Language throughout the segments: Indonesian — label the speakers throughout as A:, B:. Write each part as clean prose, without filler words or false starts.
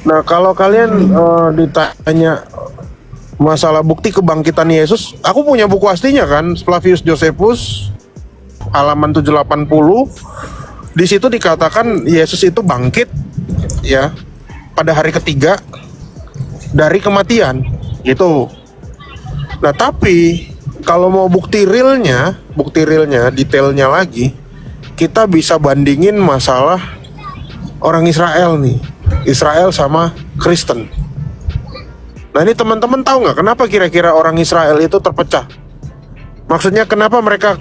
A: Nah, kalau kalian ditanya masalah bukti kebangkitan Yesus, aku punya buku aslinya kan, Flavius Josephus, halaman 780. Di situ dikatakan Yesus itu bangkit ya pada hari ketiga dari kematian gitu. Nah, tapi kalau mau bukti realnya, detailnya lagi, kita bisa bandingin masalah orang Israel nih, Israel sama Kristen. Nah, ini teman-teman tahu nggak kenapa kira-kira orang Israel itu terpecah? Maksudnya kenapa mereka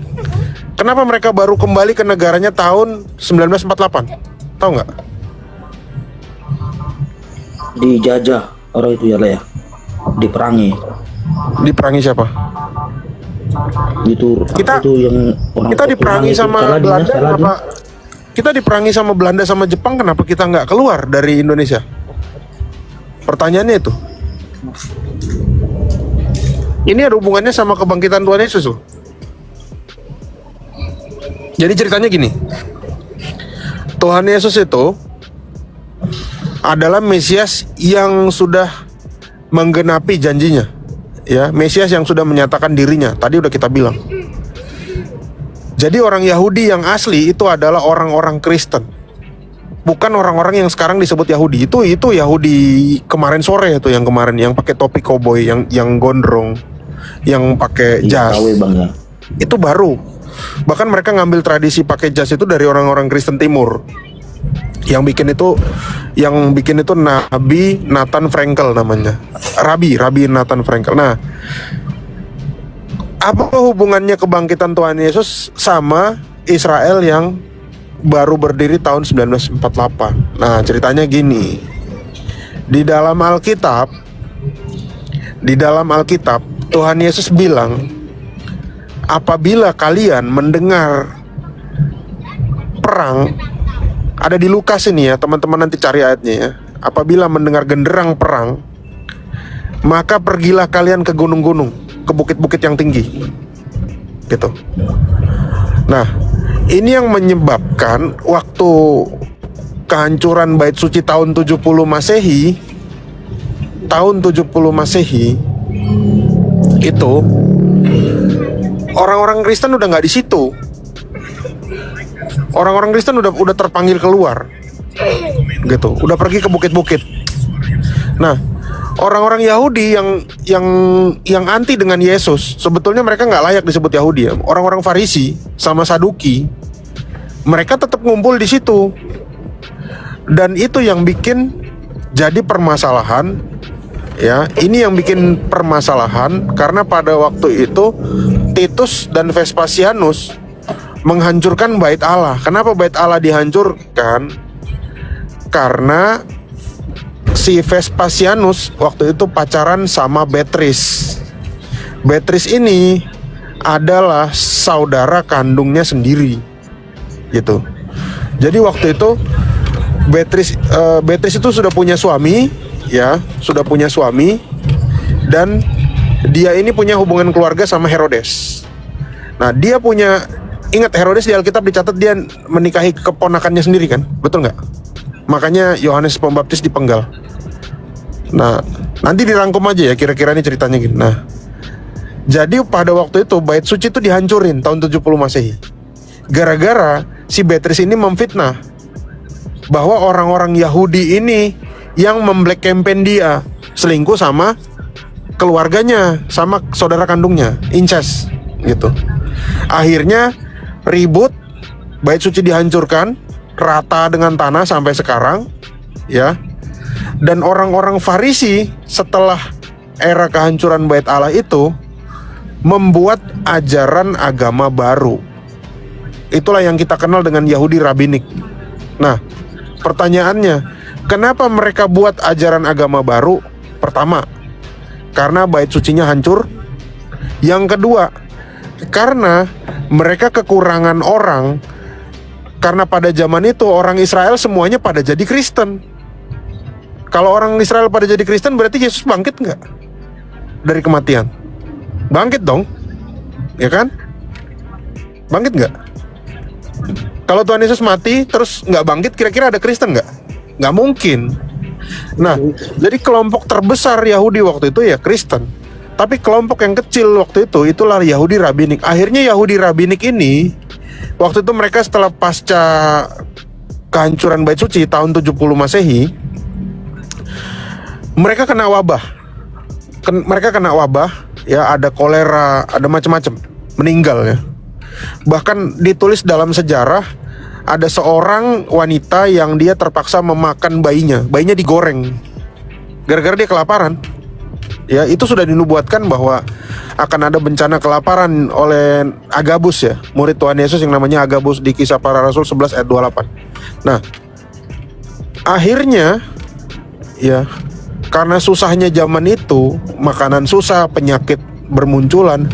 A: baru kembali ke negaranya tahun 1948? Tahu nggak?
B: Dijajah orang itu ya lah ya, diperangi.
A: Diperangi siapa?
B: Itu
A: Kita
B: yang orang
A: kita diperangi
B: itu,
A: sama Belanda, kenapa? Kita diperangi sama Belanda sama Jepang, kenapa kita nggak keluar dari Indonesia? Pertanyaannya itu. Ini ada hubungannya sama kebangkitan Tuhan Yesus loh. Jadi ceritanya gini, Tuhan Yesus itu adalah Mesias yang sudah menggenapi janjinya, ya, Mesias yang sudah menyatakan dirinya. Tadi udah kita bilang. Jadi orang Yahudi yang asli itu adalah orang-orang Kristen, bukan orang-orang yang sekarang disebut Yahudi. Itu Yahudi kemarin sore itu, yang kemarin yang pakai topi koboi, yang gondrong, yang pakai jas. Itu baru. Bahkan mereka ngambil tradisi pakai jas itu dari orang-orang Kristen Timur. Yang bikin itu Nabi Nathan Frankel namanya. Rabi Nathan Frankel. Nah, apa hubungannya kebangkitan Tuhan Yesus sama Israel yang baru berdiri tahun 1948? Nah, ceritanya gini. Di dalam Alkitab Tuhan Yesus bilang, apabila kalian mendengar perang, ada di Lukas ini ya, teman-teman nanti cari ayatnya ya. Apabila mendengar genderang perang, maka pergilah kalian ke gunung-gunung, ke bukit-bukit yang tinggi. Gitu. Nah, ini yang menyebabkan waktu kehancuran Bait Suci tahun 70 Masehi, itu orang-orang Kristen udah nggak di situ. Orang-orang Kristen udah terpanggil keluar, gitu. Udah pergi ke bukit-bukit. Nah, orang-orang Yahudi yang anti dengan Yesus, sebetulnya mereka nggak layak disebut Yahudi ya. Orang-orang Farisi sama Saduki, mereka tetap ngumpul di situ. Dan itu yang bikin jadi permasalahan. Ya, ini yang bikin permasalahan karena pada waktu itu Titus dan Vespasianus menghancurkan bait Allah. Kenapa bait Allah dihancurkan? Karena si Vespasianus waktu itu pacaran sama Beatrice. Beatrice ini adalah saudara kandungnya sendiri, gitu. Jadi waktu itu Beatrice itu sudah punya suami, ya, dan dia ini punya hubungan keluarga sama Herodes. Nah, ingat Herodes di Alkitab dicatat dia menikahi keponakannya sendiri kan, betul nggak? Makanya Yohanes Pembaptis dipenggal. Nah, nanti dirangkum aja ya kira-kira ini ceritanya gini. Nah, jadi pada waktu itu bait suci itu dihancurin tahun 70 Masehi. Gara-gara si Beatrice ini memfitnah bahwa orang-orang Yahudi ini yang memblack campaign dia, selingkuh sama keluarganya, sama saudara kandungnya, incest gitu. Akhirnya ribut, bait suci dihancurkan, rata dengan tanah sampai sekarang, ya. Dan orang-orang Farisi setelah era kehancuran bait Allah itu membuat ajaran agama baru. Itulah yang kita kenal dengan Yahudi Rabbinik. Nah, pertanyaannya, kenapa mereka buat ajaran agama baru? Pertama, karena bait sucinya hancur. Yang kedua, karena mereka kekurangan orang. Karena pada zaman itu orang Israel semuanya pada jadi Kristen. Kalau orang Israel pada jadi Kristen, berarti Yesus bangkit nggak dari kematian? Bangkit dong, ya kan? Bangkit nggak? Kalau Tuhan Yesus mati terus nggak bangkit, kira-kira ada Kristen nggak? Nggak mungkin. Nah, jadi kelompok terbesar Yahudi waktu itu ya Kristen. Tapi kelompok yang kecil waktu itu itulah Yahudi Rabbinik. Akhirnya Yahudi Rabbinik ini waktu itu mereka setelah pasca kehancuran Bait Suci tahun 70 Masehi, mereka kena wabah. Mereka kena wabah, ya ada kolera, ada macam-macam, meninggal ya. Bahkan ditulis dalam sejarah ada seorang wanita yang dia terpaksa memakan bayinya digoreng gara-gara dia kelaparan. Ya, itu sudah dinubuatkan bahwa akan ada bencana kelaparan oleh Agabus ya, murid Tuhan Yesus yang namanya Agabus di Kisah Para Rasul 11 ayat 28. Nah, akhirnya ya karena susahnya zaman itu, makanan susah, penyakit bermunculan,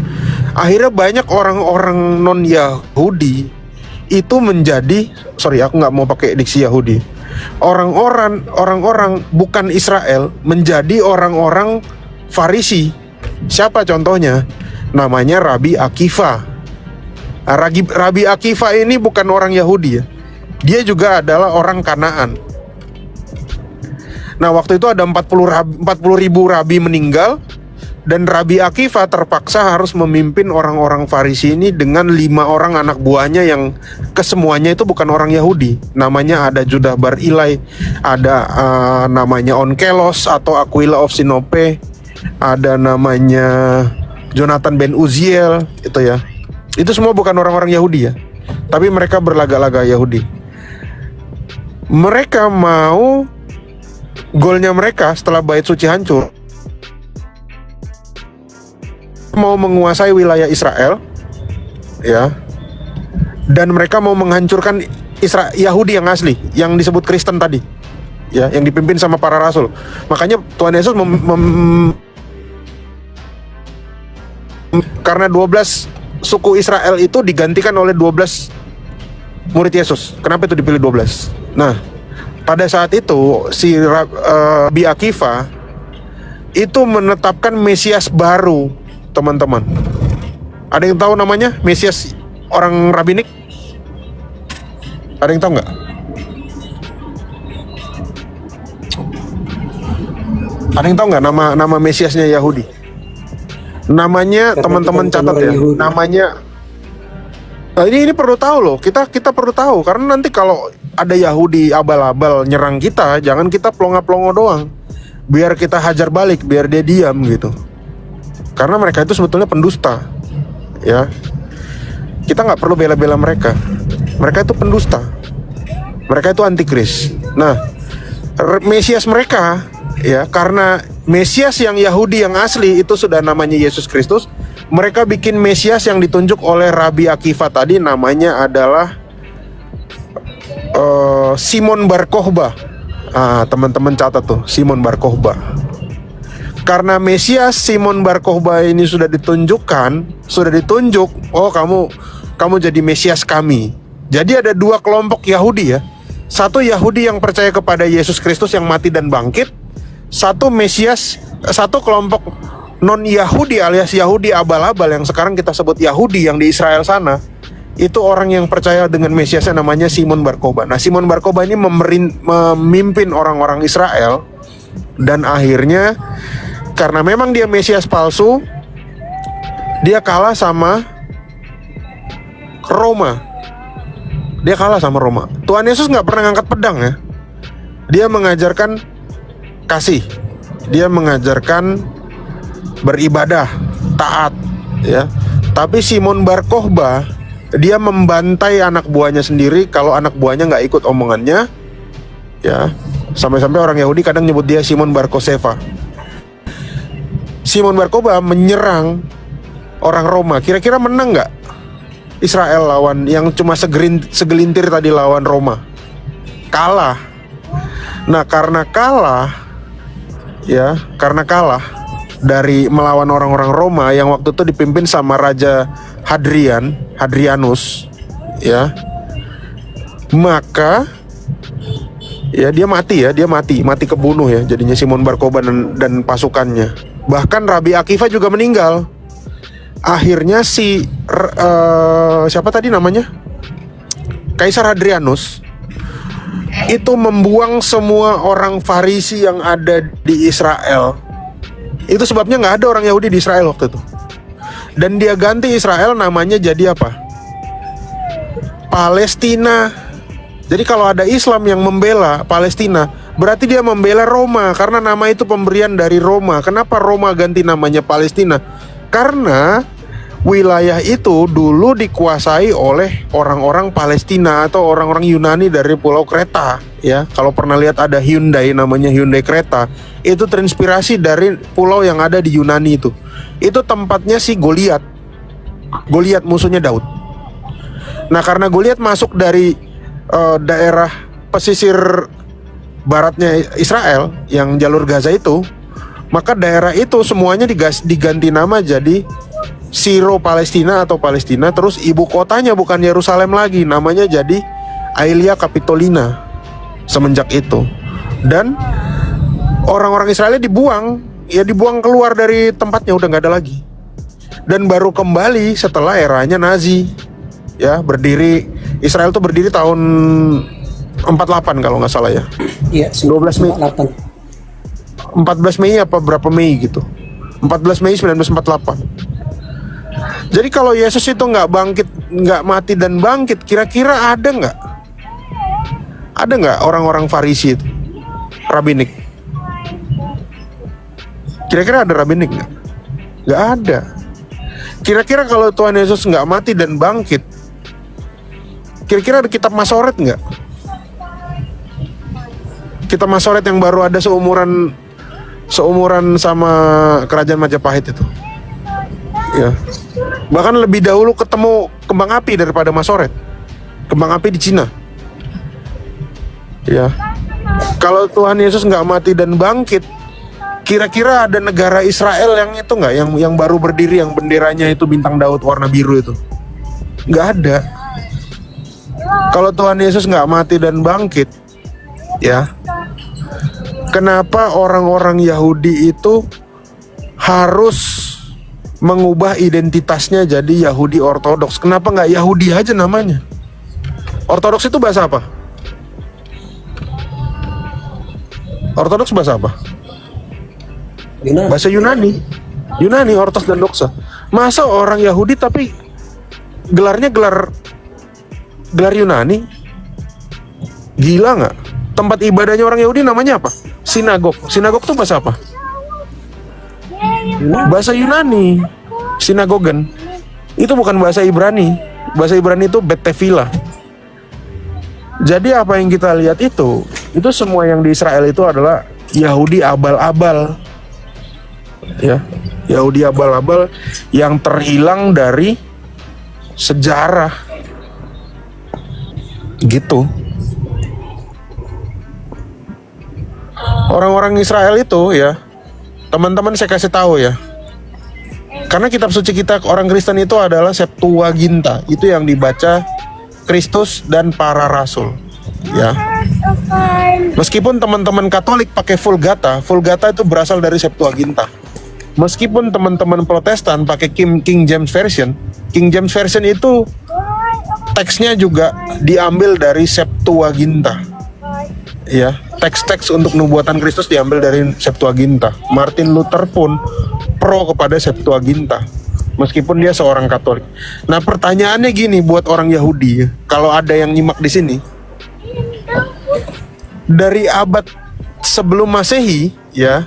A: akhirnya banyak orang-orang non-Yahudi itu menjadi, aku nggak mau pakai diksi Yahudi, orang-orang bukan Israel menjadi orang-orang Farisi. Siapa contohnya? Namanya Rabi Akiva. Rabi Akiva ini bukan orang Yahudi ya, dia juga adalah orang Kanaan. Nah, waktu itu ada 40 ribu rabi meninggal, dan Rabi Akiva terpaksa harus memimpin orang-orang Farisi ini dengan 5 orang anak buahnya yang kesemuanya itu bukan orang Yahudi. Namanya ada Judah Bar Ilai, ada namanya Onkelos atau Aquila of Sinope, ada namanya Jonathan ben Uziel, itu ya. Itu semua bukan orang-orang Yahudi ya, tapi mereka berlaga-laga Yahudi. Mereka mau, goalnya mereka setelah Bait Suci hancur, mau menguasai wilayah Israel ya, dan mereka mau menghancurkan Yahudi yang asli, yang disebut Kristen tadi ya, yang dipimpin sama para rasul. Makanya Tuhan Yesus karena 12 suku Israel itu digantikan oleh 12 murid Yesus. Kenapa itu dipilih 12? Nah, pada saat itu si Rabi Akiva itu menetapkan Mesias baru, teman-teman. Ada yang tahu namanya Mesias orang Rabbinik? Ada yang tahu nggak? Ada yang tahu nggak nama Mesiasnya Yahudi? Namanya, teman-teman catat ya. Namanya, ini perlu tahu loh. Kita perlu tahu, karena nanti kalau ada Yahudi abal-abal nyerang kita, jangan kita plonga-plongo doang. Biar kita hajar balik, biar dia diam gitu. Karena mereka itu sebetulnya pendusta, ya. Kita nggak perlu bela-bela mereka. Mereka itu pendusta. Mereka itu antikris. Nah, Mesias mereka, ya, karena Mesias yang Yahudi yang asli itu sudah namanya Yesus Kristus, mereka bikin Mesias yang ditunjuk oleh Rabi Akiva tadi, namanya adalah Simon Bar Kokhba. Teman-teman catat tuh, Simon Bar Kokhba. Karena Mesias Simon Bar Kokhba ini sudah ditunjuk, oh kamu jadi Mesias kami. Jadi ada 2 kelompok Yahudi ya. Satu Yahudi yang percaya kepada Yesus Kristus yang mati dan bangkit. Satu kelompok non-Yahudi alias Yahudi abal-abal yang sekarang kita sebut Yahudi yang di Israel sana. Itu orang yang percaya dengan Mesiasnya namanya Simon Bar Kokhba. Nah, Simon Bar Kokhba ini memimpin orang-orang Israel, dan akhirnya karena memang dia Mesias palsu, dia kalah sama Roma. Tuhan Yesus nggak pernah ngangkat pedang ya. Dia mengajarkan kasih, dia mengajarkan beribadah, taat ya. Tapi Simon Bar Kokhba, dia membantai anak buahnya sendiri kalau anak buahnya nggak ikut omongannya ya. Sampai-sampai orang Yahudi kadang nyebut dia Simon Bar Kokhba. Simon Bar Kokhba menyerang orang Roma. Kira-kira menang nggak Israel lawan yang cuma segelintir tadi lawan Roma? Kalah. Nah, karena kalah dari melawan orang-orang Roma yang waktu itu dipimpin sama Raja Hadrianus ya, maka ya dia mati kebunuh ya, jadinya Simon Bar Kokhba dan pasukannya. Bahkan Rabi Akiva juga meninggal. Akhirnya siapa tadi namanya? Kaisar Hadrianus itu membuang semua orang Farisi yang ada di Israel. Itu sebabnya nggak ada orang Yahudi di Israel waktu itu. Dan dia ganti Israel namanya jadi apa? Palestina. Jadi kalau ada Islam yang membela Palestina, berarti dia membela Roma, karena nama itu pemberian dari Roma. Kenapa Roma ganti namanya Palestina? Karena wilayah itu dulu dikuasai oleh orang-orang Palestina atau orang-orang Yunani dari Pulau Kreta, ya. Kalau pernah lihat ada Hyundai, namanya Hyundai Kreta, itu terinspirasi dari pulau yang ada di Yunani itu. Itu tempatnya si Goliat. Goliat musuhnya Daud. Nah, karena Goliat masuk dari daerah pesisir baratnya Israel yang jalur Gaza itu, maka daerah itu semuanya diganti nama jadi Siro Palestina atau Palestina. Terus ibu kotanya bukan Yerusalem lagi, namanya jadi Aelia Capitolina semenjak itu. Dan orang-orang Israel dibuang, ya dibuang keluar dari tempatnya, udah nggak ada lagi. Dan baru kembali setelah eranya Nazi, ya. Berdiri, Israel tuh berdiri tahun 48 kalau nggak salah ya.
C: Iya,
A: 12 Mei.
C: 8.
A: 14 Mei apa berapa Mei gitu. 14 Mei 1948. Jadi kalau Yesus itu nggak bangkit, nggak mati dan bangkit, kira-kira ada nggak? Ada nggak orang-orang Farisi itu, rabinik? Kira-kira ada rabinik nggak? Nggak ada. Kira-kira kalau Tuhan Yesus nggak mati dan bangkit, kira-kira ada kitab Masoret nggak? Kitab Masoret yang baru ada seumuran sama kerajaan Majapahit itu. Ya. Bahkan lebih dahulu ketemu kembang api daripada Masoret. Kembang api di Cina. Ya. Kalau Tuhan Yesus nggak mati dan bangkit, kira-kira ada negara Israel yang itu nggak, yang baru berdiri, yang benderanya itu bintang Daud warna biru itu? Nggak ada. Kalau Tuhan Yesus nggak mati dan bangkit, ya, kenapa orang-orang Yahudi itu harus mengubah identitasnya jadi Yahudi Ortodoks? Kenapa nggak Yahudi aja namanya? Ortodoks itu bahasa apa? Ortodoks bahasa apa?
C: Yunani.
A: Bahasa Yunani. Yunani, ortos dan doxa. Masa orang Yahudi tapi gelarnya gelar Yunani? Gila nggak? Tempat ibadahnya orang Yahudi namanya apa? Sinagog. Sinagog itu bahasa apa? Bahasa Yunani. Sinagogen. Itu bukan bahasa Ibrani. Bahasa Ibrani itu Bet Tefila. Jadi apa yang kita lihat itu semua yang di Israel itu adalah Yahudi abal-abal. Ya, Yahudi abal-abal yang terhilang dari sejarah. Gitu. Orang-orang Israel itu, ya, teman-teman saya kasih tahu ya. Karena kitab suci kita orang Kristen itu adalah Septuaginta. Itu yang dibaca Kristus dan para rasul, ya. Meskipun teman-teman Katolik pakai Vulgata, Vulgata itu berasal dari Septuaginta. Meskipun teman-teman Protestan pakai King James Version, King James Version itu teksnya juga diambil dari Septuaginta. Ya, teks-teks untuk nubuatan Kristus diambil dari Septuaginta. Martin Luther pun pro kepada Septuaginta, meskipun dia seorang Katolik. Nah, pertanyaannya gini buat orang Yahudi, kalau ada yang nyimak di sini, dari abad sebelum Masehi, ya,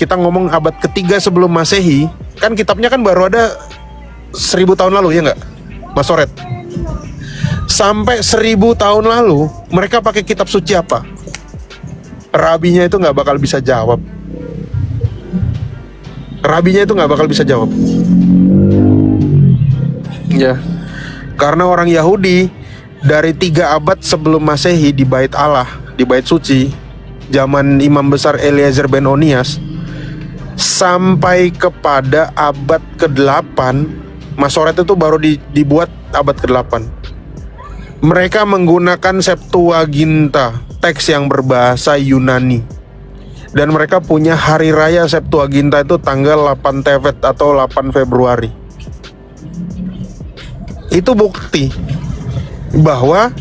A: kita ngomong abad ketiga sebelum Masehi, kan kitabnya kan baru ada 1000 tahun lalu, ya nggak? Masoret. Sampai 1000 tahun lalu, mereka pakai kitab suci apa? Rabinya itu nggak bakal bisa jawab. Rabinya itu nggak bakal bisa jawab. Ya, karena orang Yahudi dari 3 abad sebelum Masehi di Bait Allah, di Bait Suci, zaman Imam Besar Eliezer ben Onias, sampai kepada abad ke-8, Masoret itu baru dibuat abad ke-8. Mereka menggunakan Septuaginta, teks yang berbahasa Yunani. Dan mereka punya hari raya Septuaginta itu tanggal 8 Tevet atau 8 Februari. Itu bukti bahwa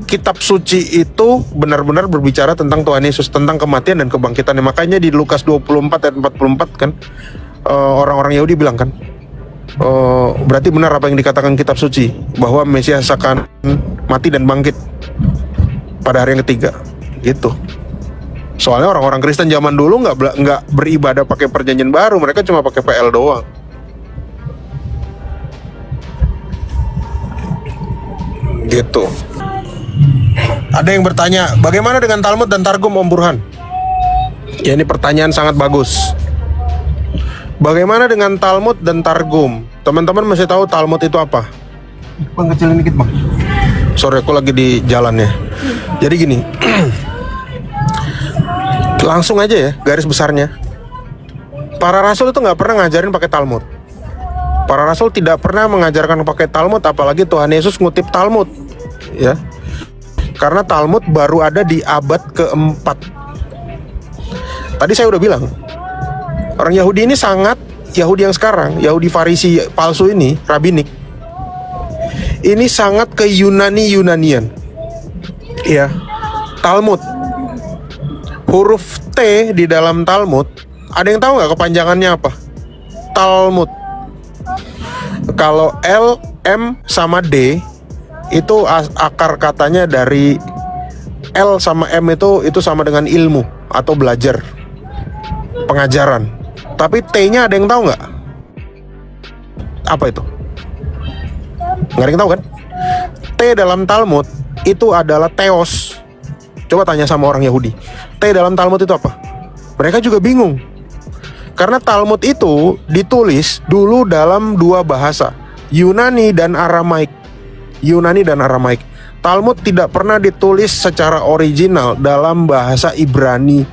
A: kitab suci itu benar-benar berbicara tentang Tuhan Yesus, tentang kematian dan kebangkitannya. Makanya di Lukas 24 ayat 44 kan, orang-orang Yahudi bilang kan, berarti benar apa yang dikatakan kitab suci, bahwa Mesias akan mati dan bangkit pada hari yang ketiga, gitu. Soalnya orang-orang Kristen zaman dulu nggak beribadah pakai perjanjian baru, mereka cuma pakai PL doang. Gitu. Ada yang bertanya, bagaimana dengan Talmud dan Targum, Om Burhan? Ya, ini pertanyaan sangat bagus. Bagaimana dengan Talmud dan Targum? Teman-teman masih tahu Talmud itu apa? Bang, kecilin dikit bang. Sorry, aku lagi di jalan ya. Jadi gini, langsung aja ya garis besarnya. Para rasul itu nggak pernah ngajarin pakai Talmud. Para rasul tidak pernah mengajarkan pakai Talmud, apalagi Tuhan Yesus ngutip Talmud, ya. Karena Talmud baru ada di abad keempat. Tadi saya udah bilang, orang Yahudi ini sangat, Yahudi yang sekarang, Yahudi Farisi palsu ini, Rabinik, ini sangat ke Yunanian. Ya, Talmud. Huruf T di dalam Talmud, ada yang tahu nggak kepanjangannya apa? Talmud. Kalau L, M sama D itu akar katanya dari L sama M itu sama dengan ilmu atau belajar, pengajaran. Tapi T-nya ada yang tahu nggak? Apa itu? Nggak ada yang tahu kan? T dalam Talmud itu adalah theos. Coba tanya sama orang Yahudi, T dalam Talmud itu apa? Mereka juga bingung. Karena Talmud itu ditulis dulu dalam dua bahasa, Yunani dan Aramaik. Yunani dan Aramaik. Talmud tidak pernah ditulis secara original dalam bahasa Ibrani,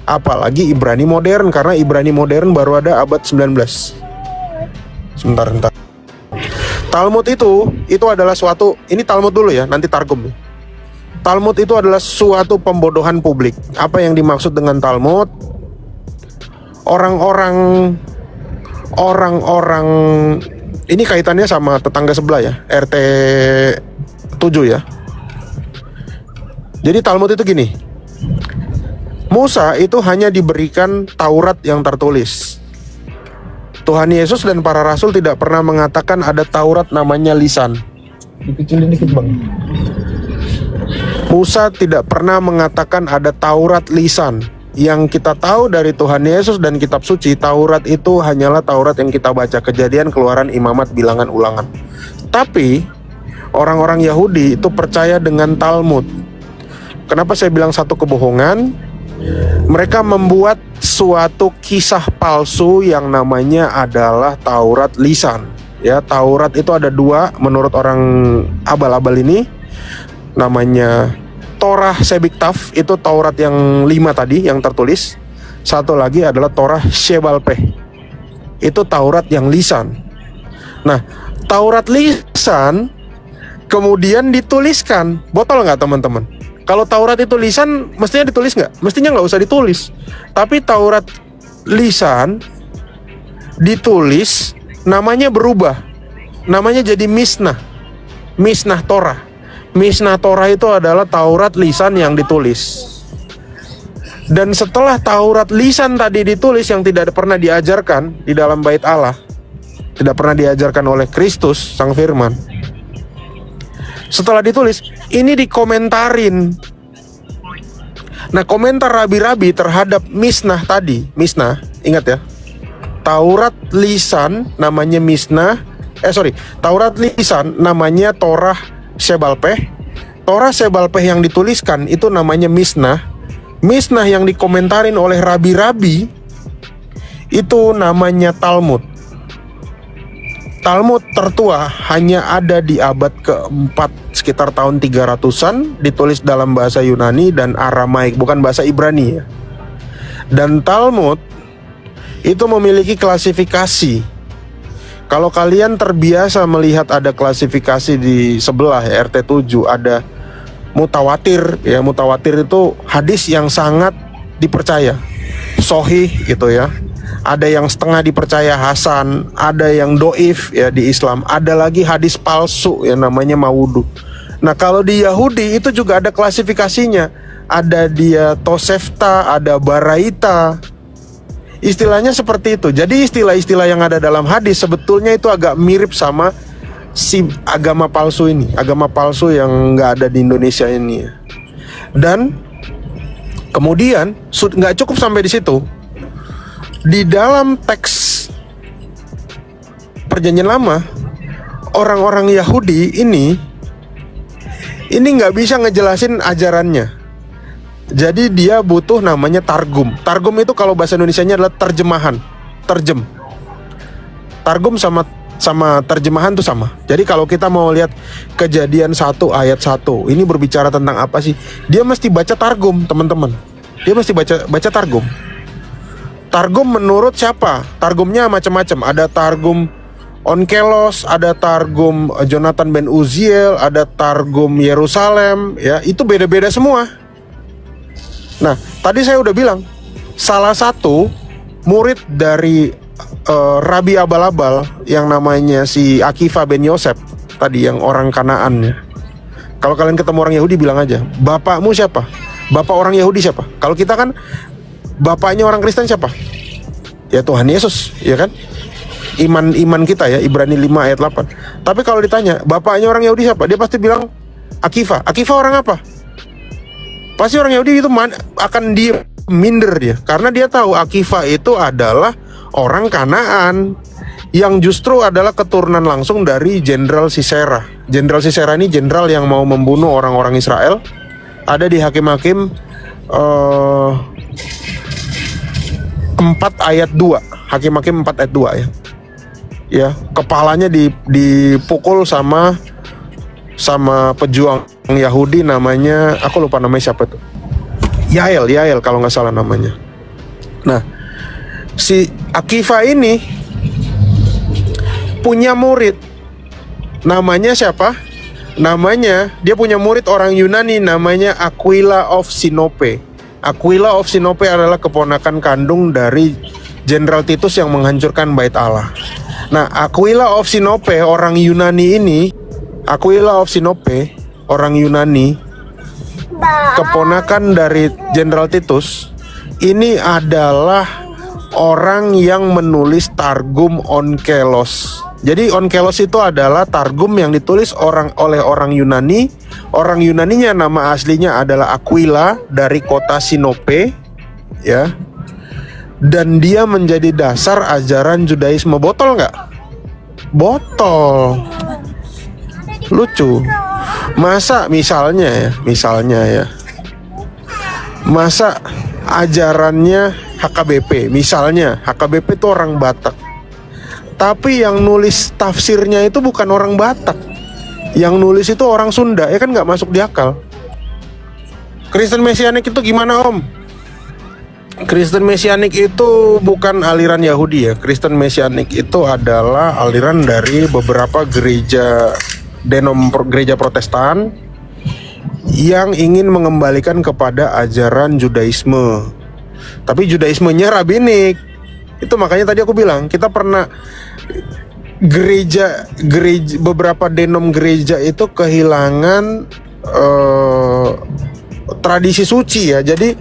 A: apalagi Ibrani modern, karena Ibrani modern baru ada abad 19. Sebentar. Talmud itu adalah suatu, ini Talmud dulu ya, nanti Targum. Talmud itu adalah suatu pembodohan publik. Apa yang dimaksud dengan Talmud? Orang-orang ini kaitannya sama tetangga sebelah ya, RT 7 ya. Jadi Talmud itu gini, Musa itu hanya diberikan Taurat yang tertulis. Tuhan Yesus dan para rasul tidak pernah mengatakan ada Taurat namanya lisan. Dikecilin dikit bang. Musa tidak pernah mengatakan ada Taurat lisan. Yang kita tahu dari Tuhan Yesus dan kitab suci, Taurat itu hanyalah Taurat yang kita baca, Kejadian, Keluaran, Imamat, Bilangan, Ulangan. Tapi orang-orang Yahudi itu percaya dengan Talmud. Kenapa saya bilang satu kebohongan? Mereka membuat suatu kisah palsu yang namanya adalah Taurat lisan. Ya, Taurat itu ada dua menurut orang abal-abal ini. Namanya Torah Sebiktaf, itu Taurat yang 5 tadi yang tertulis. Satu lagi adalah Torah Shebalpeh, itu Taurat yang lisan. Nah, Taurat lisan kemudian dituliskan. Botol nggak teman-teman? Kalau Taurat itu lisan, mestinya ditulis nggak? Mestinya nggak usah ditulis. Tapi Taurat lisan ditulis, namanya berubah. Namanya jadi Mishnah. Mishnah Torah. Mishnah Torah itu adalah Taurat lisan yang ditulis. Dan setelah Taurat lisan tadi ditulis yang tidak pernah diajarkan di dalam bait Allah, tidak pernah diajarkan oleh Kristus Sang Firman, setelah ditulis, ini dikomentarin. Nah, komentar rabi-rabi terhadap Mishnah tadi, Mishnah, ingat ya, Taurat lisan namanya Mishnah, Taurat lisan namanya Torah Shebalpeh. Torah Shebalpeh yang dituliskan itu namanya Mishnah. Mishnah yang dikomentarin oleh rabi-rabi itu namanya Talmud. Talmud tertua hanya ada di abad keempat, sekitar tahun 300-an, ditulis dalam bahasa Yunani dan Aramaik, bukan bahasa Ibrani ya. Dan Talmud itu memiliki klasifikasi. Kalau kalian terbiasa melihat ada klasifikasi di sebelah ya, RT 7 ada mutawatir ya. Mutawatir itu hadis yang sangat dipercaya, sohih gitu ya. Ada yang setengah dipercaya hasan, ada yang doif ya di Islam. Ada lagi hadis palsu yang namanya mawudu. Nah, kalau di Yahudi itu juga ada klasifikasinya. Ada dia Tosefta, ada Baraita. Istilahnya seperti itu. Jadi istilah-istilah yang ada dalam hadis sebetulnya itu agak mirip sama si agama palsu ini. Agama palsu yang nggak ada di Indonesia ini. Dan kemudian nggak cukup sampai di situ. Di dalam teks Perjanjian Lama, orang-orang Yahudi ini nggak bisa ngejelasin ajarannya. Jadi dia butuh namanya targum. Targum itu kalau bahasa Indonesianya adalah terjemahan, Targum sama terjemahan tuh sama. Jadi kalau kita mau lihat Kejadian 1 ayat 1, ini berbicara tentang apa sih? Dia mesti baca targum, teman-teman. Dia mesti baca targum. Targum menurut siapa? Targumnya macam-macam. Ada targum Onkelos, ada targum Jonathan Ben Uziel, ada targum Yerusalem, ya, itu beda-beda semua. Nah, tadi saya udah bilang, salah satu murid dari Rabi Abal-Abal yang namanya si Akiva ben Yosef, tadi yang orang Kanaan ya. Kalau kalian ketemu orang Yahudi bilang aja, bapakmu siapa? Bapak orang Yahudi siapa? Kalau kita kan bapaknya orang Kristen siapa? Ya Tuhan Yesus, ya kan? Iman kita ya, Ibrani 5 ayat 8. Tapi kalau ditanya, bapaknya orang Yahudi siapa? Dia pasti bilang Akiva. Akiva orang apa? Pasti orang Yahudi itu akan minder dia, karena dia tahu Akiva itu adalah orang Kanaan yang justru adalah keturunan langsung dari Jenderal Sisera. Jenderal Sisera ini jenderal yang mau membunuh orang-orang Israel. Ada di Hakim-Hakim 4 ayat 2. Hakim-Hakim 4 ayat 2 ya. Ya, kepalanya dipukul sama pejuang Yahudi namanya, aku lupa namanya siapa tuh. Yael kalau nggak salah namanya. Nah, si Akiva ini punya murid. Namanya siapa? Namanya, dia punya murid orang Yunani namanya Aquila of Sinope. Aquila of Sinope adalah keponakan kandung dari Jenderal Titus yang menghancurkan bait Allah. Nah, Aquila of Sinope orang Yunani ini, Aquila of Sinope orang Yunani, keponakan dari Jenderal Titus, ini adalah orang yang menulis Targum Onkelos. Jadi Onkelos itu adalah targum yang ditulis oleh orang Yunani. Orang Yunaninya nama aslinya adalah Aquila dari kota Sinope, ya. Dan dia menjadi dasar ajaran Judaisme. Botol nggak? Botol. Lucu. Masa misalnya ya. Masa ajarannya HKBP, misalnya HKBP itu orang Batak, tapi yang nulis tafsirnya itu bukan orang Batak, yang nulis itu orang Sunda, ya kan nggak masuk di akal. Kristen Mesianik itu gimana Om? Kristen Mesianik itu bukan aliran Yahudi ya. Kristen Mesianik itu adalah aliran dari beberapa gereja Protestan yang ingin mengembalikan kepada ajaran Judaisme. Tapi Judaismenya rabbinik. Itu makanya tadi aku bilang, kita pernah gereja beberapa denom gereja itu kehilangan tradisi suci ya. Jadi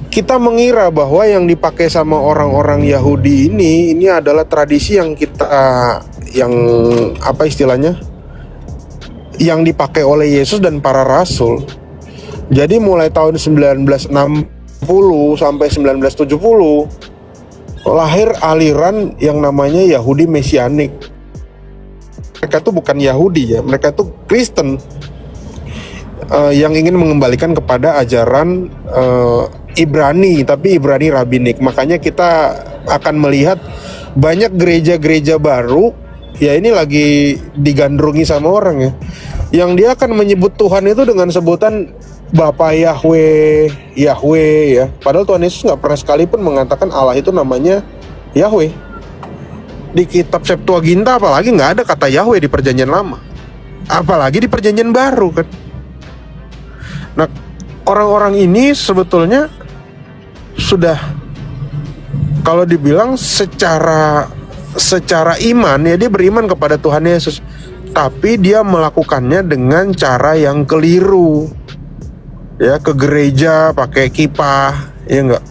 A: kita mengira bahwa yang dipakai sama orang-orang Yahudi ini adalah tradisi yang apa istilahnya? Yang dipakai oleh Yesus dan para rasul. Jadi mulai tahun 1960 sampai 1970 lahir aliran yang namanya Yahudi Mesianik. Mereka tuh bukan Yahudi ya, mereka tuh Kristen yang ingin mengembalikan kepada ajaran Ibrani, tapi Ibrani rabbinik. Makanya kita akan melihat banyak gereja-gereja baru, ya ini lagi digandrungi sama orang ya, yang dia akan menyebut Tuhan itu dengan sebutan Bapa Yahweh ya. Padahal Tuhan Yesus nggak pernah sekalipun mengatakan Allah itu namanya Yahweh. Di kitab Septuaginta apalagi nggak ada kata Yahweh di Perjanjian Lama, apalagi di Perjanjian Baru kan. Nah, orang-orang ini sebetulnya sudah, kalau dibilang secara iman ya, dia beriman kepada Tuhan Yesus. tapi dia melakukannya dengan cara yang keliru. Ya, ke gereja pakai kippah, ya enggak?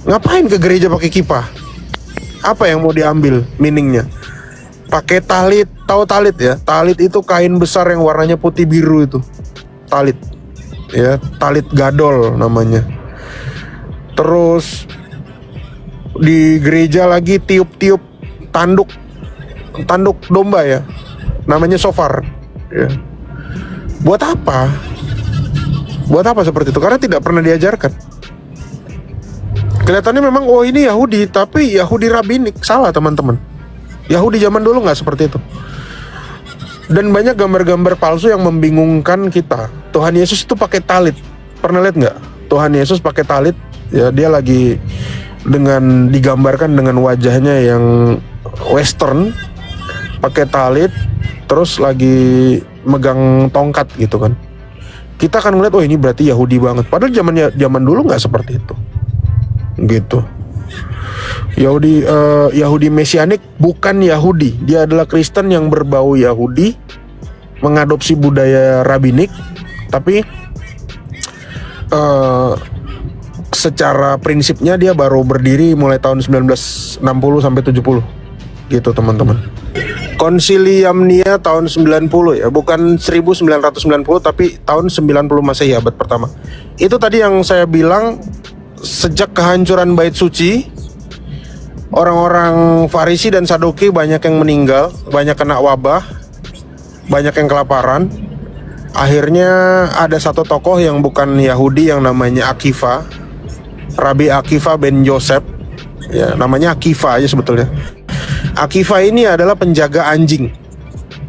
A: Ngapain ke gereja pakai kippah? Apa yang mau diambil meaningnya? Pakai talit, tahu talit ya? Talit itu kain besar yang warnanya putih biru itu. Talit. Ya, talit gadol namanya. Terus di gereja lagi tiup-tiup tanduk domba ya. Namanya shofar. Ya. Buat apa? Buat apa seperti itu? Karena tidak pernah diajarkan. Kelihatannya memang ini Yahudi, tapi Yahudi rabbinik. Salah teman-teman. Yahudi zaman dulu nggak seperti itu. Dan banyak gambar-gambar palsu yang membingungkan kita. Tuhan Yesus itu pakai talit. Pernah lihat nggak? Tuhan Yesus pakai talit. Ya, dia lagi digambarkan dengan wajahnya yang western, pakai talit, terus lagi megang tongkat gitu kan. Kita akan ngeliat, ini berarti Yahudi banget. Padahal zaman dulu nggak seperti itu. Gitu. Yahudi Mesianik bukan Yahudi. Dia adalah Kristen yang berbau Yahudi, mengadopsi budaya rabbinik, tapi secara prinsipnya dia baru berdiri mulai tahun 1960 sampai 70. Gitu teman-teman. Konsilium Nia tahun 90 ya, bukan 1990 tapi tahun 90 Masehi, abad pertama. Itu tadi yang saya bilang, sejak kehancuran bait suci, orang-orang Farisi dan Saduki banyak yang meninggal, banyak kena wabah, banyak yang kelaparan. Akhirnya ada satu tokoh yang bukan Yahudi yang namanya Akiva, Rabi Akiva ben Yosef, ya namanya Akiva aja sebetulnya. Akiva ini adalah penjaga anjing,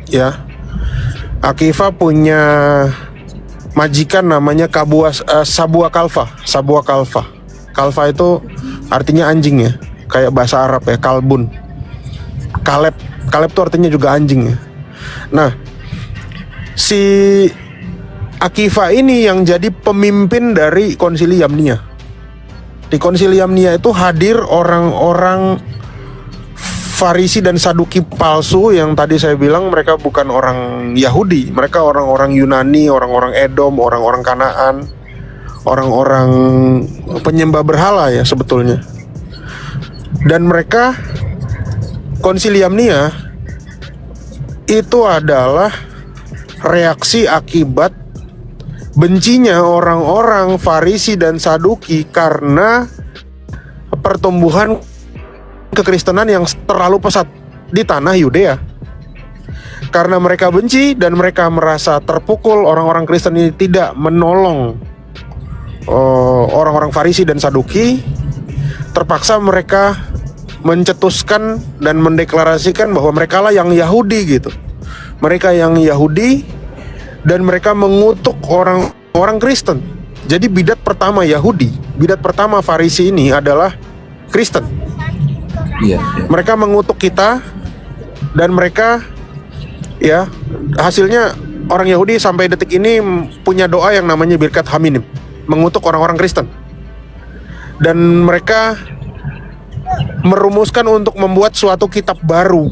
A: ya. Akiva punya majikan namanya Sabua Kalfa. Kalfa itu artinya anjing ya, kayak bahasa Arab ya, kalbun. Kaleb itu artinya juga anjing ya. Nah, si Akiva ini yang jadi pemimpin dari Konsilium Nia. Di Konsilium Nia itu hadir orang-orang Farisi dan Saduki palsu yang tadi saya bilang mereka bukan orang Yahudi, mereka orang-orang Yunani, orang-orang Edom, orang-orang Kanaan, orang-orang penyembah berhala ya sebetulnya. Dan mereka, Konsilium Nia itu adalah reaksi akibat bencinya orang-orang Farisi dan Saduki karena pertumbuhan kekristenan yang terlalu pesat di tanah Yudea. Karena mereka benci dan mereka merasa terpukul, orang-orang Kristen ini tidak menolong orang-orang Farisi dan Saduki, terpaksa mereka mencetuskan dan mendeklarasikan bahwa mereka lah yang Yahudi gitu. Mereka yang Yahudi dan mereka mengutuk orang-orang Kristen. Jadi bidat pertama Yahudi, bidat pertama Farisi ini adalah Kristen.
B: Iya.
A: Mereka mengutuk kita dan mereka ya hasilnya orang Yahudi sampai detik ini punya doa yang namanya Birkat Haminim, mengutuk orang-orang Kristen. Dan mereka merumuskan untuk membuat suatu kitab baru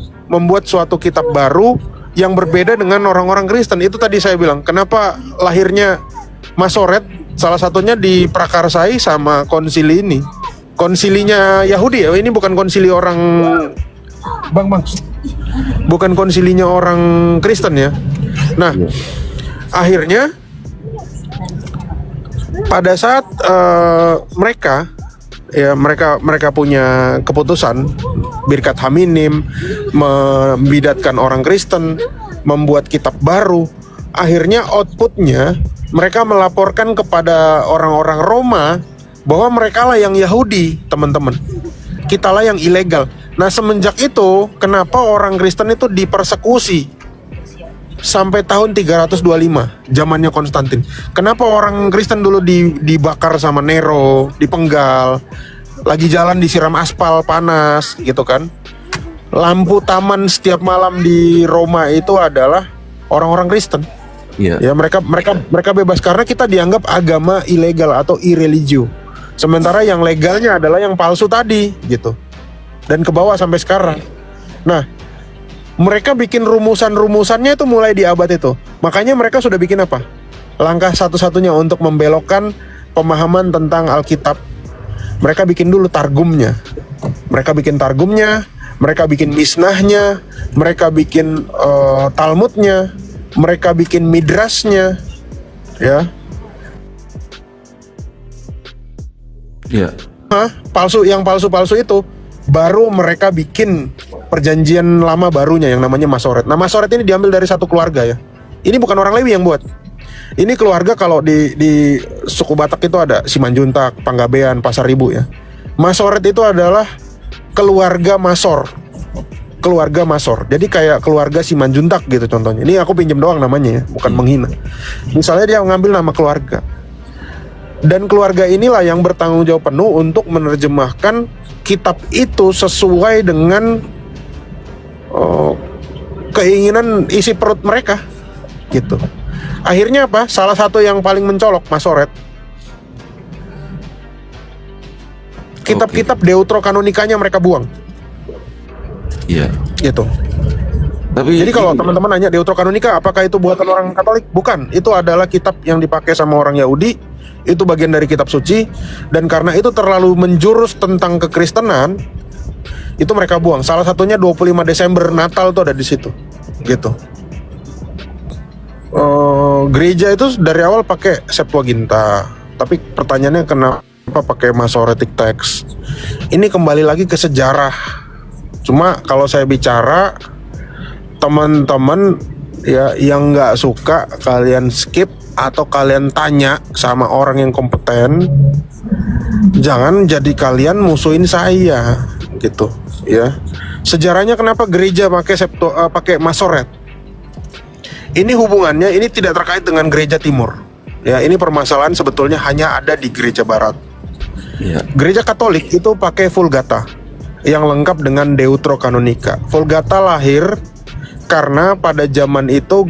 A: yang berbeda dengan orang-orang Kristen. Itu tadi saya bilang, kenapa lahirnya Masoret salah satunya diprakarsai sama konsili ini. Konsilinya Yahudi ya, ini bukan konsili orang bukan konsilinya orang Kristen ya. Nah, akhirnya pada saat mereka punya keputusan Birkat Haminim, membidatkan orang Kristen, membuat kitab baru. Akhirnya outputnya mereka melaporkan kepada orang-orang Roma bahwa mereka lah yang Yahudi, teman-teman. Kita lah yang ilegal. Nah, semenjak itu, kenapa orang Kristen itu dipersekusi sampai tahun 325, zamannya Konstantin. Kenapa orang Kristen dulu dibakar sama Nero, dipenggal, lagi jalan disiram aspal panas, gitu kan? Lampu taman setiap malam di Roma itu adalah orang-orang Kristen.
B: Iya.
A: Ya, mereka bebas karena kita dianggap agama ilegal atau irreligio. Sementara yang legalnya adalah yang palsu tadi gitu. Dan ke bawah sampai sekarang. Nah, Mereka bikin rumusan-rumusannya itu mulai di abad itu. Makanya mereka sudah bikin apa? Langkah satu-satunya untuk membelokkan pemahaman tentang Alkitab. Mereka bikin dulu targumnya. Mereka bikin targumnya, mereka bikin misnahnya, mereka bikin Talmudnya, mereka bikin midrasnya, ya.
D: Iya.
A: Yang palsu-palsu itu baru mereka bikin perjanjian lama barunya yang namanya Masoret. Nah, Masoret ini diambil dari satu keluarga ya. Ini bukan orang Lewi yang buat. Ini keluarga, kalau di suku Batak itu ada Simanjuntak, Panggabean, Pasar Ribu ya. Masoret itu adalah keluarga Masor. Keluarga Masor. Jadi kayak keluarga Simanjuntak gitu contohnya. Ini aku pinjam doang namanya ya, bukan menghina. Misalnya dia mengambil nama keluarga. Dan keluarga inilah yang bertanggung jawab penuh untuk menerjemahkan kitab itu sesuai dengan keinginan isi perut mereka gitu. Akhirnya apa? Salah satu yang paling mencolok Masoret, kitab-kitab Deuterokanonikanya mereka buang.
D: Iya.
A: Gitu.
D: Tapi
A: Jadi kalau teman-teman nanya Deuterokanonika apakah itu buatan orang Katolik? Bukan, itu adalah kitab yang dipakai sama orang Yahudi. Itu bagian dari kitab suci, dan karena itu terlalu menjurus tentang kekristenan, itu mereka buang. Salah satunya 25 Desember Natal tuh ada di situ. Gitu. Gereja itu dari awal pakai Septuaginta, tapi pertanyaannya kenapa pakai Masoretic text? Ini kembali lagi ke sejarah. Cuma kalau saya bicara, teman-teman ya yang nggak suka, kalian skip atau kalian tanya sama orang yang kompeten. Jangan jadi kalian musuhin saya gitu ya. Sejarahnya kenapa gereja pakai Masoret? Ini hubungannya, ini tidak terkait dengan gereja timur. Ya, ini permasalahan sebetulnya hanya ada di gereja barat.
D: Iya.
A: Gereja Katolik itu pakai Vulgata yang lengkap dengan Deuterokanonika. Vulgata lahir karena pada zaman itu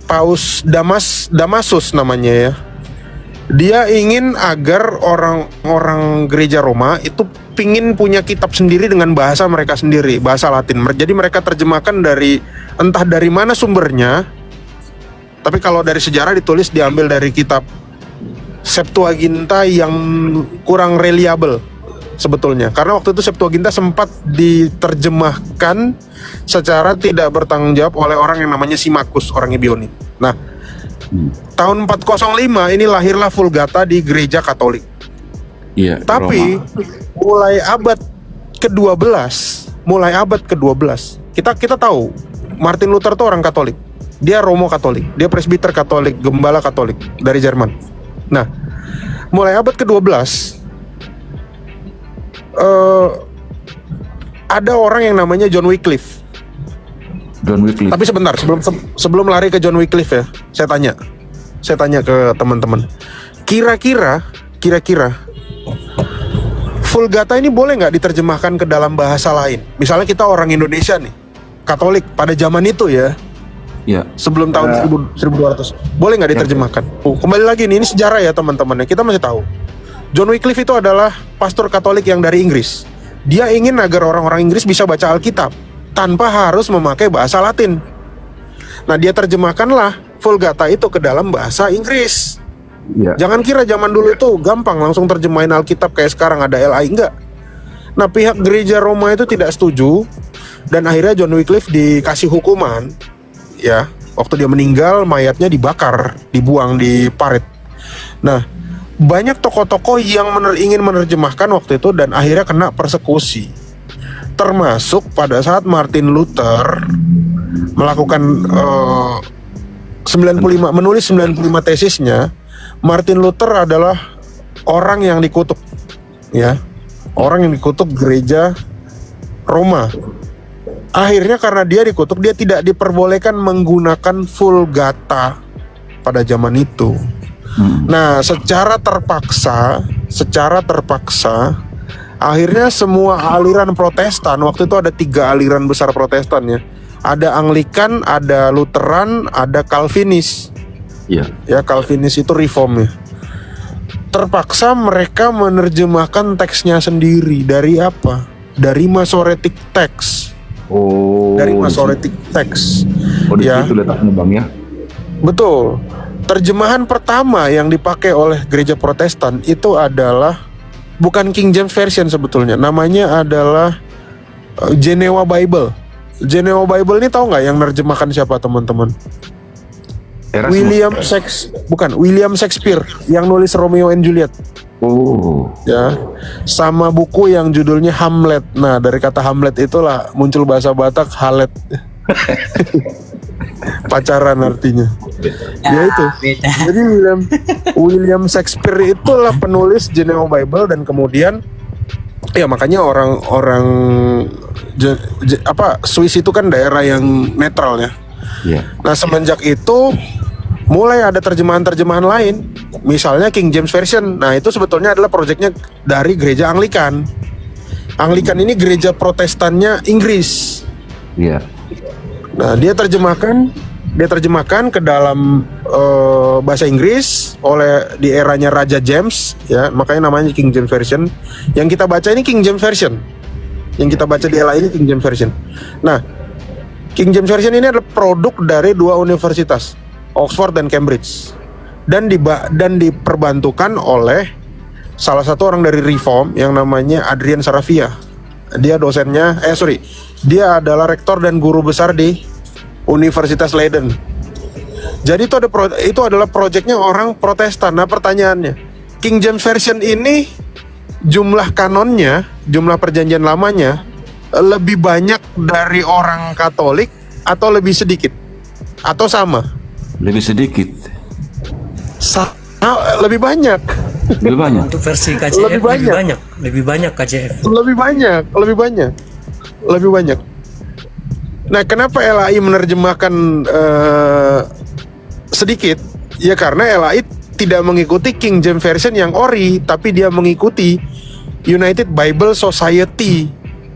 A: Paus Damasus namanya ya. Dia ingin agar orang-orang gereja Roma itu pingin punya kitab sendiri dengan bahasa mereka sendiri, bahasa Latin. Jadi mereka terjemahkan dari entah dari mana sumbernya. Tapi kalau dari sejarah ditulis diambil dari kitab Septuaginta yang kurang reliable sebetulnya. Karena waktu itu Septuaginta sempat diterjemahkan secara tidak bertanggung jawab oleh orang yang namanya Symmachus, orang Ebionit. Nah, tahun 405 ini lahirlah Vulgata di gereja Katolik.
D: Iya.
A: Tapi
D: Roma.
A: mulai abad ke-12, kita tahu Martin Luther tuh orang Katolik. Dia Romo Katolik, dia presbiter Katolik, gembala Katolik dari Jerman. Nah, mulai abad ke-12 ada orang yang namanya John Wycliffe.
D: John Wycliffe.
A: Tapi sebentar, sebelum lari ke John Wycliffe ya, saya tanya ke teman-teman. Kira-kira Vulgata ini boleh nggak diterjemahkan ke dalam bahasa lain? Misalnya kita orang Indonesia nih, Katolik pada zaman itu ya,
D: Ya.
A: sebelum tahun 1200, boleh nggak diterjemahkan? Kembali lagi nih, ini sejarah ya teman-teman, kita masih tahu. John Wycliffe itu adalah pastor Katolik yang dari Inggris. Dia ingin agar orang-orang Inggris bisa baca Alkitab tanpa harus memakai bahasa Latin. Nah, dia terjemahkanlah Vulgata itu ke dalam bahasa Inggris.
D: Ya.
A: Jangan kira zaman dulu itu gampang langsung terjemahin Alkitab kayak sekarang ada LI, enggak. Nah, pihak gereja Roma itu tidak setuju, dan akhirnya John Wycliffe dikasih hukuman. Ya, waktu dia meninggal mayatnya dibakar, dibuang di parit. Nah, banyak tokoh-tokoh yang ingin menerjemahkan waktu itu dan akhirnya kena persekusi. Termasuk pada saat Martin Luther melakukan 95 tesisnya. Martin Luther adalah orang yang dikutuk, ya, orang yang dikutuk gereja Roma. Akhirnya karena dia dikutuk, dia tidak diperbolehkan menggunakan Vulgata pada zaman itu. Nah, secara terpaksa, akhirnya semua aliran Protestan, waktu itu ada 3 aliran besar Protestan ya. Ada Anglikan, ada Lutheran, ada Calvinis.
D: Iya.
A: Ya, Calvinis itu reform ya. Terpaksa mereka menerjemahkan teksnya sendiri. Dari apa? Dari Masoretic text.
D: Oh.
A: dari Masoretic text.
D: Oh, di
A: Ya,
D: situ letaknya Bang ya.
A: betul. Terjemahan pertama yang dipakai oleh gereja Protestan itu adalah bukan King James Version sebetulnya. Namanya adalah Geneva Bible. Geneva Bible ini tahu nggak yang nerjemahkan siapa teman-teman?
D: Erasmus.
A: William Shakespeare yang nulis Romeo and Juliet.
D: Oh.
A: Ya, sama buku yang judulnya Hamlet. Nah, dari kata Hamlet itulah muncul bahasa Batak Halet. Pacaran artinya. Ya itu.
C: Beda.
A: Jadi William Shakespeare itulah penulis Geneva Bible, dan kemudian ya makanya orang-orang Swiss itu kan daerah yang netral ya.
D: Iya.
A: Nah, semenjak itu mulai ada terjemahan-terjemahan lain. Misalnya King James Version. Nah, itu sebetulnya adalah proyeknya dari gereja Anglikan. Anglikan ini gereja Protestannya Inggris.
D: Iya.
A: Nah, dia terjemahkan ke dalam bahasa Inggris di eranya Raja James, ya, makanya namanya King James Version. Yang kita baca ini King James Version. Yang kita baca di LA ini King James Version. Nah, King James Version ini adalah produk dari dua universitas, Oxford dan Cambridge, dan diperbantukan oleh salah satu orang dari Reform yang namanya Adrian Saravia. Dia dia adalah rektor dan guru besar di Universitas Leiden. Jadi itu adalah proyeknya orang Protestan. Nah, pertanyaannya, King James Version ini jumlah kanonnya, jumlah perjanjian lamanya lebih banyak dari orang Katolik atau lebih sedikit? Atau sama?
D: Lebih sedikit.
A: Lebih banyak.
D: Lebih banyak.
C: Untuk versi KJF
A: Lebih banyak.
C: lebih banyak KJF.
A: Lebih banyak. Nah, kenapa LAI menerjemahkan sedikit? Ya karena LAI tidak mengikuti King James Version yang ori, tapi dia mengikuti United Bible Society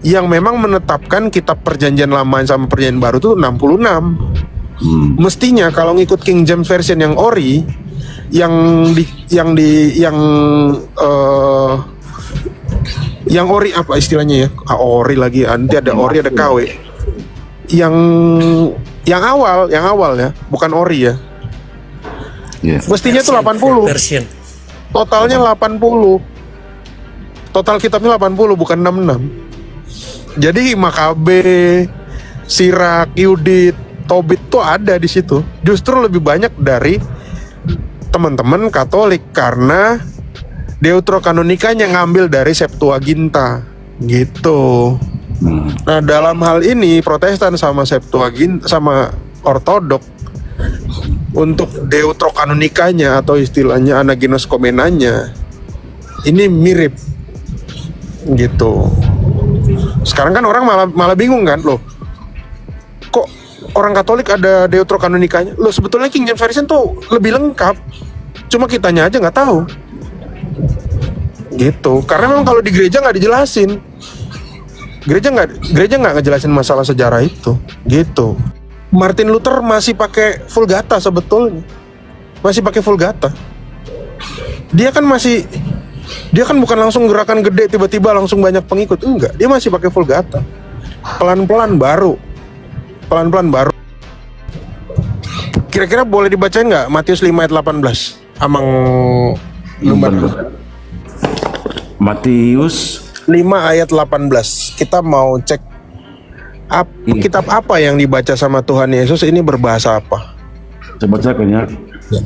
A: yang memang menetapkan kitab perjanjian lama sama perjanjian baru itu 66. Mestinya kalau ngikut King James Version yang ori, yang ori apa istilahnya ya? Ori lagi, nanti ada ori ada KW. Yang awal ya, bukan ori ya.
D: Iya.
A: Mestinya tuh 80.
C: Version.
A: Totalnya 80. Total kitabnya 80 bukan 66. Jadi Makabe, Sirak, Yudit, Tobit tuh ada di situ. Justru lebih banyak dari teman-teman Katolik karena Deuterokanonikanya ngambil dari Septuaginta gitu. Nah, dalam hal ini Protestan sama Septuaginta sama Ortodok untuk Deuterokanonikanya atau istilahnya Anagenos Komenanya ini mirip gitu. Sekarang kan orang malah bingung kan, loh. Kok orang Katolik ada Deuterokanonikanya? Loh, sebetulnya King James Version tuh lebih lengkap. Cuma kitanya aja nggak tahu. Gitu. Karena memang kalau di gereja nggak dijelasin. Gereja nggak ngejelasin masalah sejarah itu. Gitu. Martin Luther masih pakai Vulgata sebetulnya. Masih pakai Vulgata. Dia kan bukan langsung gerakan gede tiba-tiba langsung banyak pengikut. Enggak, dia masih pakai Vulgata. Pelan-pelan baru. Kira-kira boleh dibacain nggak Matius 5 ayat 18? Amang Lumban.
D: Matius
A: 5 ayat 18. Kita mau cek kitab apa yang dibaca sama Tuhan Yesus ini berbahasa apa?
D: Saya bacakan ya.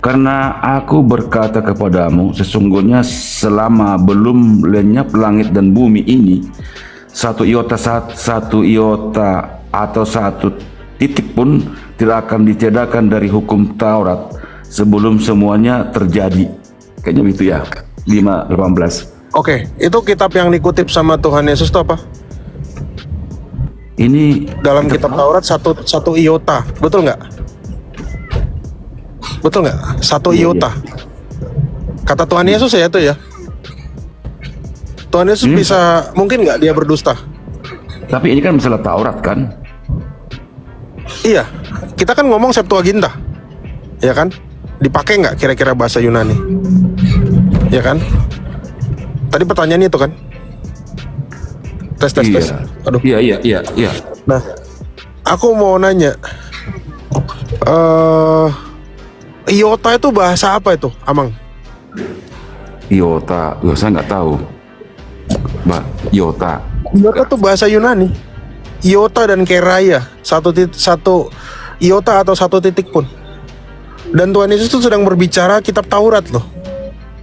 D: Karena aku berkata kepadamu, sesungguhnya selama belum lenyap langit dan bumi ini, satu iota atau satu titik pun tidak akan ditiadakan dari hukum Taurat sebelum semuanya terjadi. Kayaknya gitu ya. 5:18.
A: Oke, itu kitab yang dikutip sama Tuhan Yesus itu apa?
D: Ini
A: Dalam kitab Taurat satu iota, betul nggak? Betul nggak? Satu iota. Kata Tuhan Yesus ya itu ya. Tuhan Yesus bisa, mungkin nggak dia berdusta?
D: Tapi ini kan masalah Taurat kan?
A: Iya, kita kan ngomong Septuaginta, ya kan? Dipakai nggak kira-kira bahasa Yunani? Ya kan? Tadi pertanyaannya itu kan? Tes.
D: Iya.
A: Aduh.
D: Iya.
A: Nah, aku mau nanya, iota itu bahasa apa itu, Amang?
D: Iota, saya nggak tahu. Iota.
A: Iota tuh bahasa Yunani. Iota dan keraya, satu iota atau satu titik pun. Dan Tuhan Yesus itu sedang berbicara kitab Taurat loh.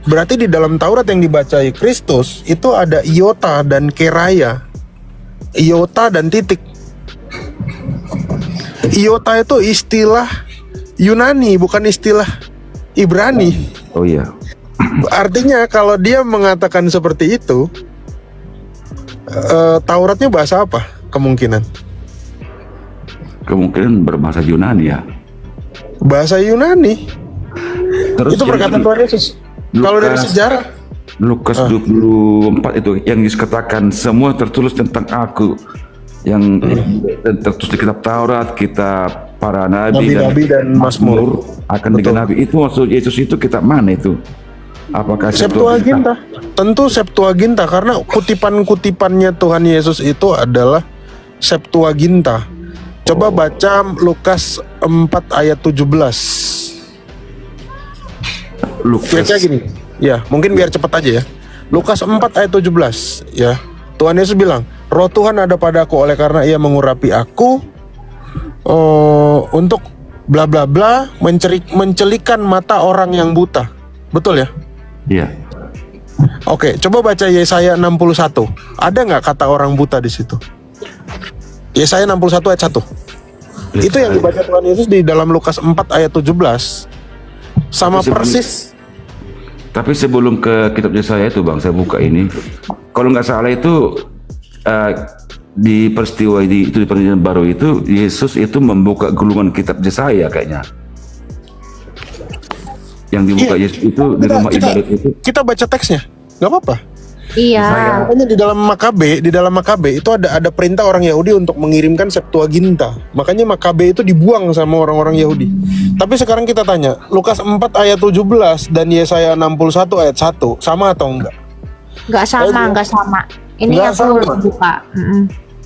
A: Berarti di dalam Taurat yang dibacai Kristus itu ada iota dan keraya. Iota dan titik. Iota itu istilah Yunani, bukan istilah Ibrani.
D: Oh iya.
A: Artinya kalau dia mengatakan seperti itu, Tauratnya bahasa apa? Kemungkinan
D: berbahasa Yunani ya.
A: bahasa Yunani.
D: Terus
A: Itu perkataan Tuhan Yesus. Kalau dari sejarah,
D: Lukas 24 itu yang Yesus katakan semua tertulis tentang aku, yang tertulis di kitab Taurat, kitab para nabi
A: dan Mazmur
D: akan digenapi. Itu maksud Yesus itu kitab mana itu? Apakah
A: Septuaginta? Tentu Septuaginta, karena kutipan-kutipannya Tuhan Yesus itu adalah Septuaginta. Coba baca Lukas 4 ayat 17. Baca gini. Ya, mungkin biar cepat aja ya. Lukas 4 ayat 17 ya. Tuhan Yesus bilang, "Roh Tuhan ada padaku oleh karena Ia mengurapi aku untuk bla bla bla, mencelikan mata orang yang buta." Betul ya?
D: Iya.
A: Oke, coba baca Yesaya 61. Ada nggak kata orang buta di situ? Yesaya 61 ayat 1. Itu yang dibaca Tuhan Yesus di dalam Lukas 4 ayat 17. Sama persis.
D: Tapi sebelum ke kitab Yesaya itu Bang, saya buka ini. Kalau nggak salah itu di peristiwa di Perjanjian Baru itu Yesus itu membuka gulungan kitab Yesaya kayaknya. Yang dibuka Yesus itu di rumah ibadat itu.
A: Kita baca teksnya, nggak apa-apa.
E: Iya.
A: Makanya di dalam Makabe itu ada perintah orang Yahudi untuk mengirimkan Septuaginta. Makanya Makabe itu dibuang sama orang-orang Yahudi. Tapi sekarang kita tanya, Lukas 4 ayat 17 dan Yesaya 61 ayat 1 sama atau enggak?
E: Nggak sama. Ini
A: Nggak
E: aku
A: sama.
E: buka.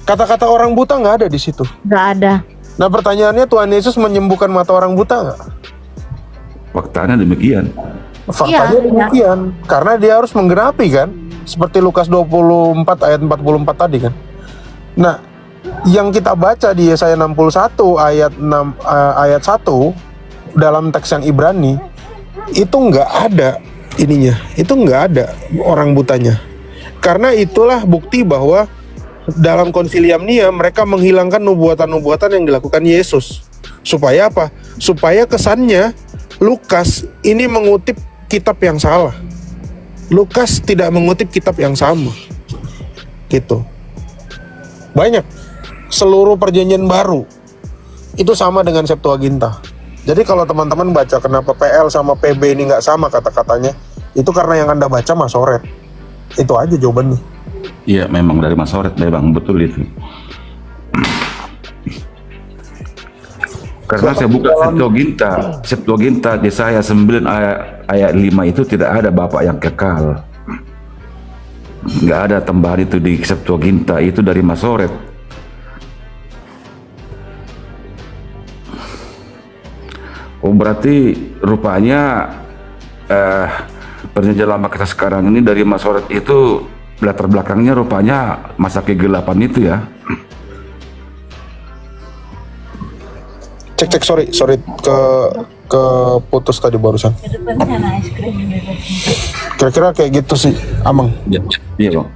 A: Kata-kata orang buta nggak ada di situ.
E: Nggak ada.
A: Nah pertanyaannya, Tuhan Yesus menyembuhkan mata orang buta nggak?
D: Faktanya demikian.
A: Faktanya
E: Iya.
A: demikian. Karena dia harus menggenapi kan? Seperti Lukas 24 ayat 44 tadi kan. Nah, yang kita baca di Yesaya 61 ayat 1 dalam teks yang Ibrani itu nggak ada ininya. Itu nggak ada orang butanya. Karena itulah bukti bahwa dalam konsilium Nia mereka menghilangkan nubuatan-nubuatan yang dilakukan Yesus. Supaya apa? Supaya kesannya Lukas ini mengutip kitab yang salah. Lukas tidak mengutip kitab yang sama. Gitu. Banyak. Seluruh perjanjian baru itu sama dengan Septuaginta. Jadi kalau teman-teman baca kenapa PL sama PB ini nggak sama kata-katanya, itu karena yang Anda baca Masoret. Itu aja jawabannya.
D: Iya, memang dari Masoret, memang betul itu. Karena saya buka Septuaginta Yesaya 9 ayat 5 itu tidak ada Bapa yang kekal. Nggak ada tambahan itu di Septuaginta, itu dari Masoret. Oh berarti rupanya perjanjian lama kita sekarang ini dari Masoret itu latar belakangnya rupanya masa kegelapan itu ya.
A: Cek sorry ke putus tadi barusan. Kira-kira kayak gitu sih, Amang.
D: Iya Bang.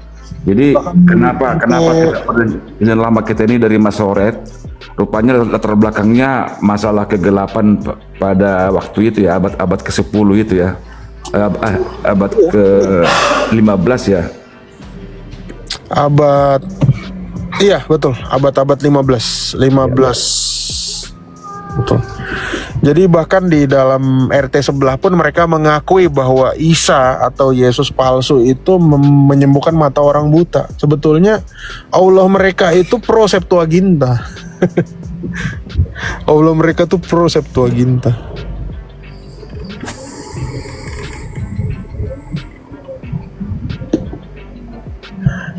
D: Jadi kenapa kita perjanjian lama kita ini dari Masoret? Rupanya latar belakangnya masalah kegelapan pada waktu itu ya, abad ke-10 itu ya. Abad ke-15 ya. Iya betul, abad 15. Betul. Jadi bahkan di dalam RT sebelah pun mereka mengakui bahwa Isa atau Yesus palsu itu menyembuhkan mata orang buta. Sebetulnya Allah mereka itu pro Septuaginta. Allah mereka tuh pro Septuaginta.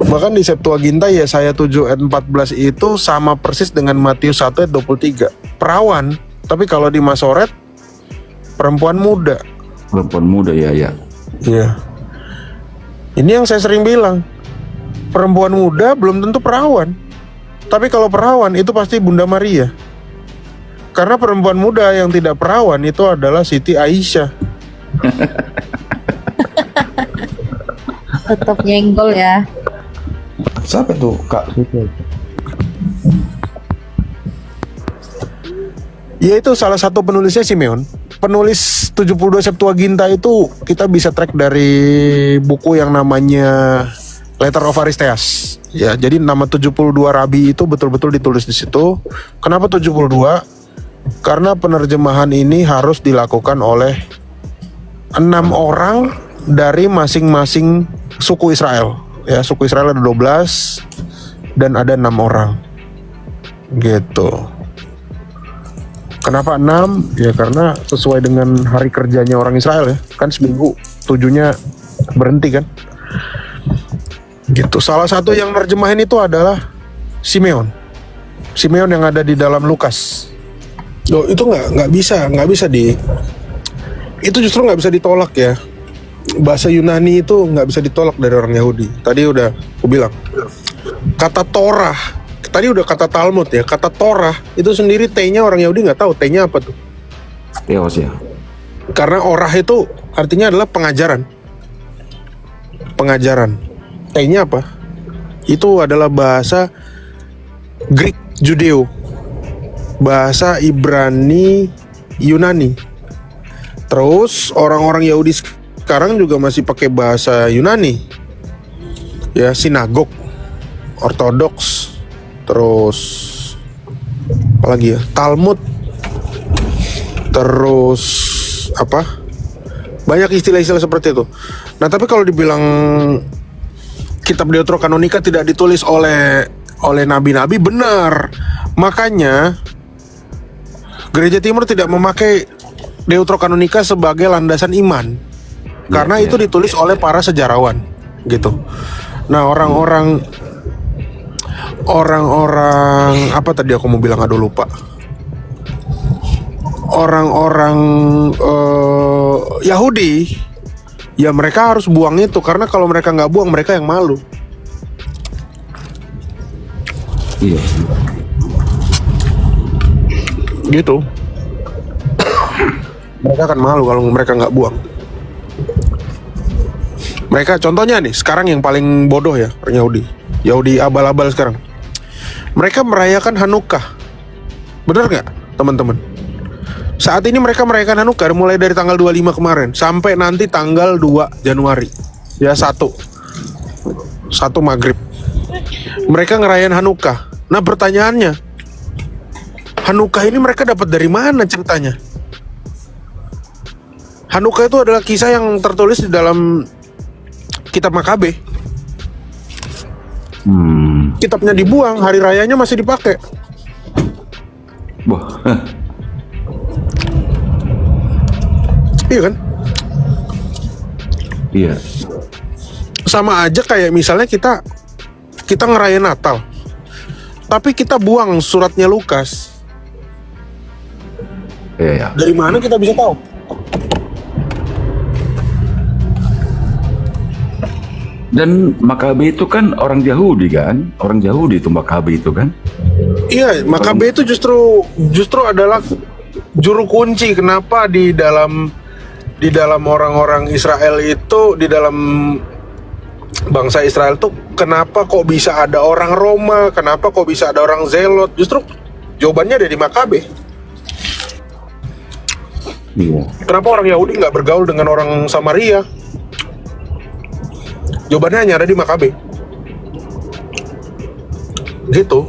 A: Bahkan di Septuaginta Yesaya 7 ayat 14 itu sama persis dengan Matius 1 ayat 23. Perawan, tapi kalau di Masoret perempuan muda.
D: Perempuan muda ya.
A: Iya. Ini yang saya sering bilang. Perempuan muda belum tentu perawan. Tapi kalau perawan itu pasti Bunda Maria. Karena perempuan muda yang tidak perawan itu adalah Siti Aisyah.
E: Tetap nyenggol ya.
B: Siapa tuh Kak?
A: Ya itu salah satu penulisnya Simeon. Penulis 72 Septuaginta itu kita bisa track dari buku yang namanya Letter of Aristeas. Ya, jadi nama 72 rabi itu betul-betul ditulis di situ. Kenapa 72? Karena penerjemahan ini harus dilakukan oleh 6 orang dari masing-masing suku Israel. Ya, suku Israel ada 12 dan ada 6 orang. Gitu. Kenapa 6? Ya karena sesuai dengan hari kerjanya orang Israel ya. Kan seminggu, 7-nya berhenti kan. Gitu. Salah satu yang nerjemahin itu adalah Simeon. Simeon yang ada di dalam Lukas. Loh, itu nggak bisa itu justru nggak bisa ditolak ya. Bahasa Yunani itu nggak bisa ditolak dari orang Yahudi. Tadi udah aku bilang. Kata Torah, tadi udah kata Talmud ya. Kata Torah itu sendiri T-nya orang Yahudi nggak tahu T-nya apa tuh.
D: Theos ya.
A: Karena orah itu artinya adalah pengajaran. Pengajaran. T-nya apa? Itu adalah bahasa Greek Judeo. Bahasa Ibrani Yunani. Terus orang-orang Yahudi sekarang juga masih pakai bahasa Yunani. Ya, sinagog, ortodoks, terus apa lagi ya? Talmud. Terus apa? Banyak istilah-istilah seperti itu. Nah, tapi kalau dibilang kitab Deuterokanonika tidak ditulis oleh nabi-nabi, benar. Makanya Gereja Timur tidak memakai Deuterokanonika sebagai landasan iman. Karena itu ditulis oleh para sejarawan, gitu. Nah, orang-orang apa tadi aku mau bilang, aduh lupa. Orang-orang Yahudi, ya mereka harus buang itu, karena kalau mereka nggak buang, mereka yang malu.
D: Iya.
A: Gitu. Mereka akan malu kalau mereka nggak buang. Mereka contohnya nih, sekarang yang paling bodoh ya, orang Yahudi abal-abal sekarang. Mereka merayakan Hanukkah. Bener nggak, teman-teman? Saat ini mereka merayakan Hanukkah mulai dari tanggal 25 kemarin sampai nanti tanggal 2 Januari. Ya, 1 maghrib. Mereka ngerayain Hanukkah. Nah, pertanyaannya, Hanukkah ini mereka dapat dari mana ceritanya? Hanukkah itu adalah kisah yang tertulis di dalam kitab Makabe. Kitabnya dibuang, hari rayanya masih dipakai.
D: Wah.
A: Iya kan?
D: Iya.
A: Sama aja kayak misalnya kita ngerayain Natal, tapi kita buang suratnya Lukas.
D: Iya.
A: Dari mana kita bisa tahu?
D: Dan Makabe itu kan orang Yahudi kan? Orang Yahudi itu Makabe itu kan?
A: Iya, Makabe itu justru adalah juru kunci kenapa di dalam orang-orang Israel itu, di dalam bangsa Israel tuh kenapa kok bisa ada orang Roma, kenapa kok bisa ada orang Zelot? Justru jawabannya ada di Makabe.
D: Iya.
A: Kenapa orang Yahudi nggak bergaul dengan orang Samaria? Jawabannya hanya ada di Makabe. Gitu.